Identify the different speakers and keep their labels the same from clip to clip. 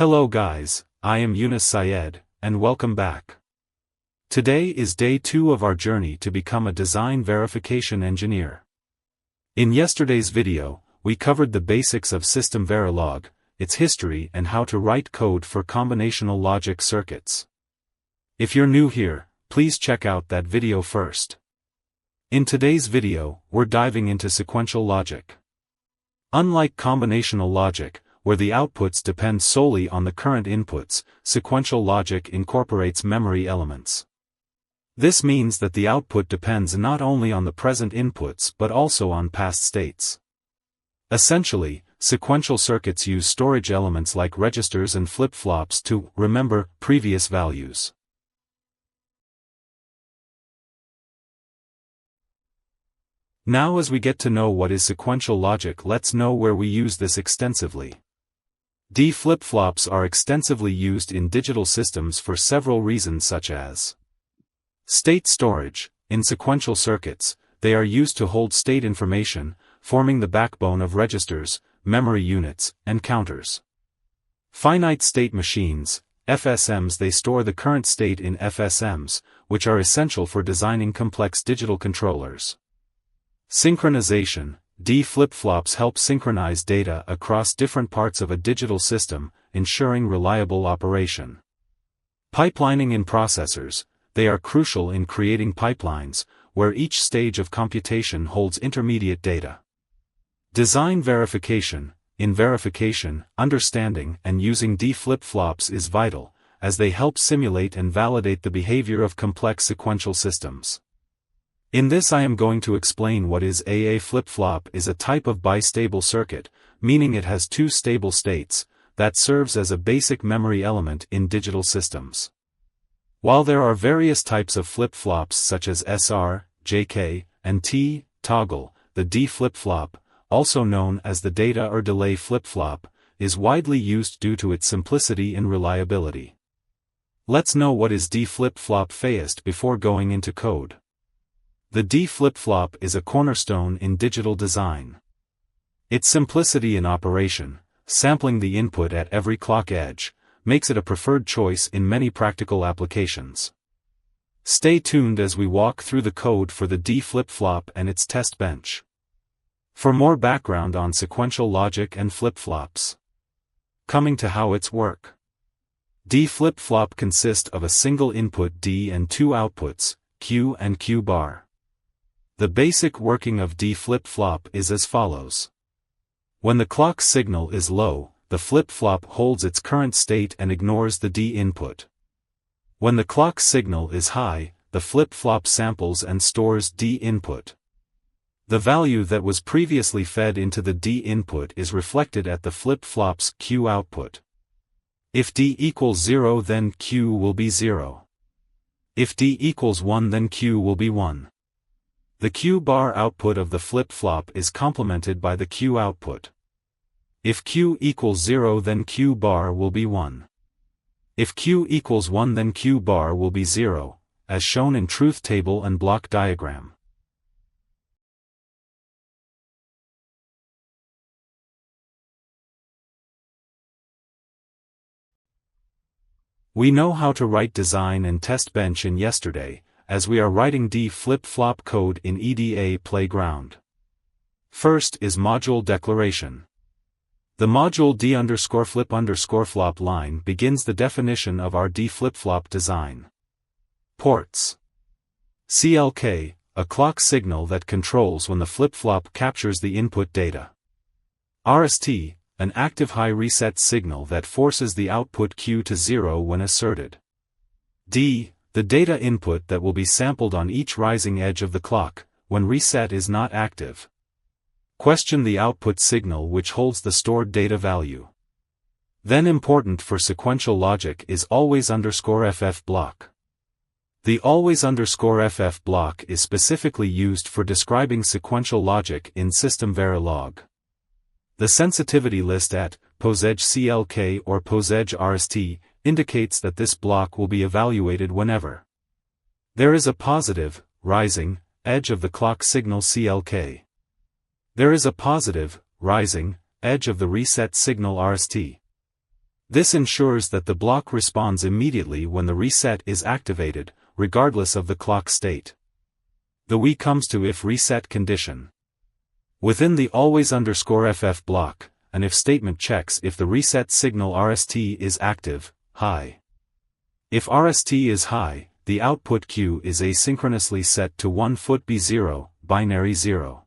Speaker 1: Hello guys, I am Yunus Syed, and welcome back. Today is day 2 of our journey to become a design verification engineer. In yesterday's video, we covered the basics of System Verilog, its history and how to write code for combinational logic circuits. If you're new here, please check out that video first. In today's video, we're diving into sequential logic. Unlike combinational logic, where the outputs depend solely on the current inputs, sequential logic incorporates memory elements. This means that the output depends not only on the present inputs but also on past states. Essentially, sequential circuits use storage elements like registers and flip-flops to remember previous values. Now as we get to know what is sequential logic, let's know where we use this extensively. D flip-flops are extensively used in digital systems for several reasons, such as state storage. In sequential circuits, they are used to hold state information, forming the backbone of registers, memory units, and counters. Finite state machines, FSMs. They store the current state in FSMs, which are essential for designing complex digital controllers. Synchronization. D flip-flops help synchronize data across different parts of a digital system, ensuring reliable operation. Pipelining in processors. They are crucial in creating pipelines, where each stage of computation holds intermediate data. Design verification. In verification, understanding and using D flip-flops is vital, as they help simulate and validate the behavior of complex sequential systems. In this I am going to explain what is a flip-flop is a type of bistable circuit, meaning it has two stable states, that serves as a basic memory element in digital systems. While there are various types of flip-flops such as SR, JK, and T, toggle, the D flip-flop, also known as the data or delay flip-flop, is widely used due to its simplicity and reliability. Let's know what is D flip-flop first before going into code. The D flip-flop is a cornerstone in digital design. Its simplicity in operation, sampling the input at every clock edge, makes it a preferred choice in many practical applications. Stay tuned as we walk through the code for the D flip-flop and its test bench. For more background on sequential logic and flip-flops. Coming to how it's work. D flip-flop consists of a single input D and two outputs, Q and Q bar. The basic working of D flip-flop is as follows. When the clock signal is low, the flip-flop holds its current state and ignores the D input. When the clock signal is high, the flip-flop samples and stores D input. The value that was previously fed into the D input is reflected at the flip-flop's Q output. If D equals 0, then Q will be 0. If D equals 1, then Q will be 1. The Q bar output of the flip-flop is complemented by the Q output. If Q equals 0, then Q bar will be 1. If Q equals 1, then Q bar will be 0, as shown in truth table and block diagram. We know how to write design and test bench in yesterday, as we are writing D flip-flop code in EDA Playground. First is module declaration. The module D_flip_flop line begins the definition of our D flip-flop design. Ports. CLK, a clock signal that controls when the flip-flop captures the input data. RST, an active high reset signal that forces the output Q to 0 when asserted. D, the data input that will be sampled on each rising edge of the clock, when reset is not active. Question the output signal which holds the stored data value. Then important for sequential logic is always_FF block. The always_FF block is specifically used for describing sequential logic in System Verilog. The sensitivity list at POSEDGE CLK or POSEDGE RST indicates that this block will be evaluated whenever there is a positive, rising, edge of the clock signal CLK. There is a positive, rising, edge of the reset signal RST. This ensures that the block responds immediately when the reset is activated, regardless of the clock state. The we comes to if reset condition. Within the always_ff block, an if statement checks if the reset signal RST is active, high. If RST is high, the output Q is asynchronously set to 1 foot B0, binary 0.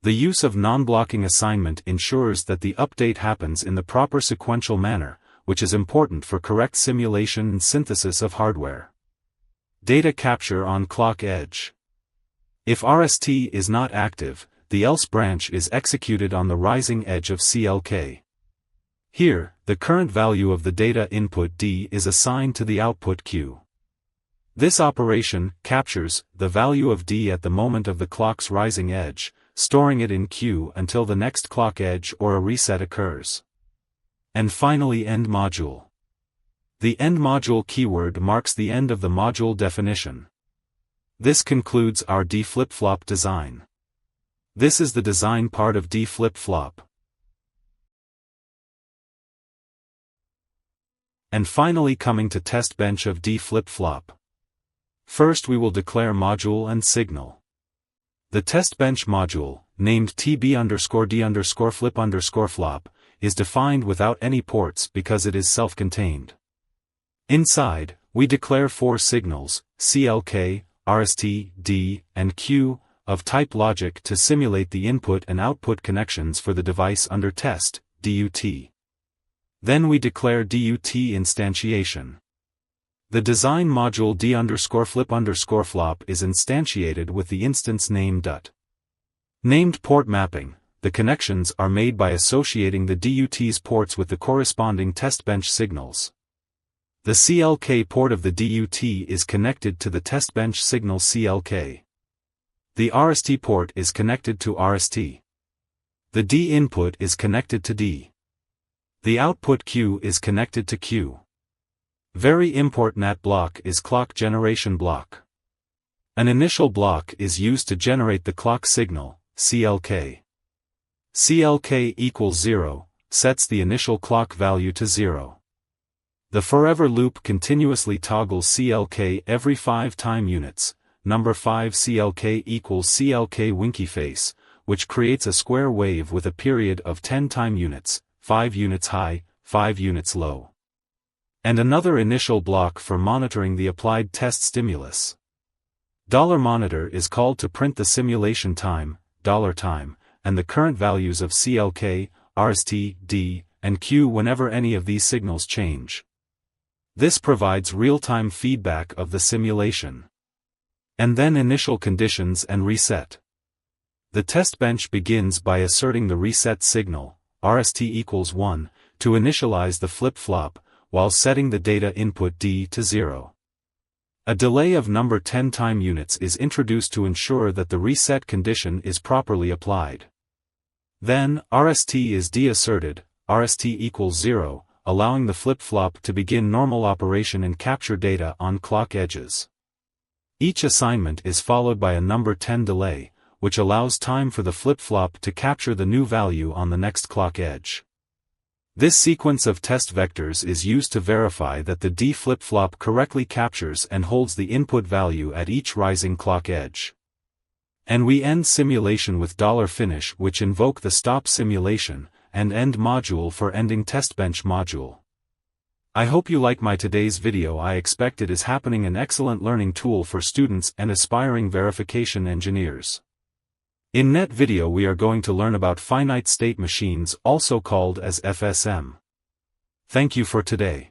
Speaker 1: The use of non-blocking assignment ensures that the update happens in the proper sequential manner, which is important for correct simulation and synthesis of hardware. Data capture on clock edge. If RST is not active, the else branch is executed on the rising edge of CLK. Here, the current value of the data input D is assigned to the output Q. This operation captures the value of D at the moment of the clock's rising edge, storing it in Q until the next clock edge or a reset occurs. And finally, end module. The end module keyword marks the end of the module definition. This concludes our D flip-flop design. This is the design part of D flip-flop. And finally, coming to test bench of D flip-flop. First we will declare module and signal. The test bench module, named TB_D_flip_flop, is defined without any ports because it is self-contained. Inside, we declare 4 signals, CLK, RST, D, and Q, of type logic to simulate the input and output connections for the device under test, DUT. Then we declare DUT instantiation. The design module D_flip_flop is instantiated with the instance name DUT. Named port mapping, the connections are made by associating the DUT's ports with the corresponding test bench signals. The CLK port of the DUT is connected to the test bench signal CLK. The RST port is connected to RST. The D input is connected to D. The output Q is connected to Q. Very important block is clock generation block. An initial block is used to generate the clock signal, CLK. CLK equals 0, sets the initial clock value to 0. The forever loop continuously toggles CLK every 5 time units, number 5 CLK equals CLK winky face, which creates a square wave with a period of 10 time units, 5 units high, 5 units low. And another initial block for monitoring the applied test stimulus. $monitor is called to print the simulation time, $time, and the current values of CLK, RST, D, and Q whenever any of these signals change. This provides real-time feedback of the simulation. And then initial conditions and reset. The test bench begins by asserting the reset signal, RST equals 1, to initialize the flip-flop, while setting the data input D to 0. A delay of number 10 time units is introduced to ensure that the reset condition is properly applied. Then, RST is deasserted, RST equals 0, allowing the flip-flop to begin normal operation and capture data on clock edges. Each assignment is followed by a number 10 delay, which allows time for the flip-flop to capture the new value on the next clock edge. This sequence of test vectors is used to verify that the D flip-flop correctly captures and holds the input value at each rising clock edge. And we end simulation with $finish, which invoke the stop simulation, and end module for ending test bench module. I hope you like my today's video. I expect it is happening an excellent learning tool for students and aspiring verification engineers. In next video we are going to learn about finite state machines, also called as FSM. Thank you for today.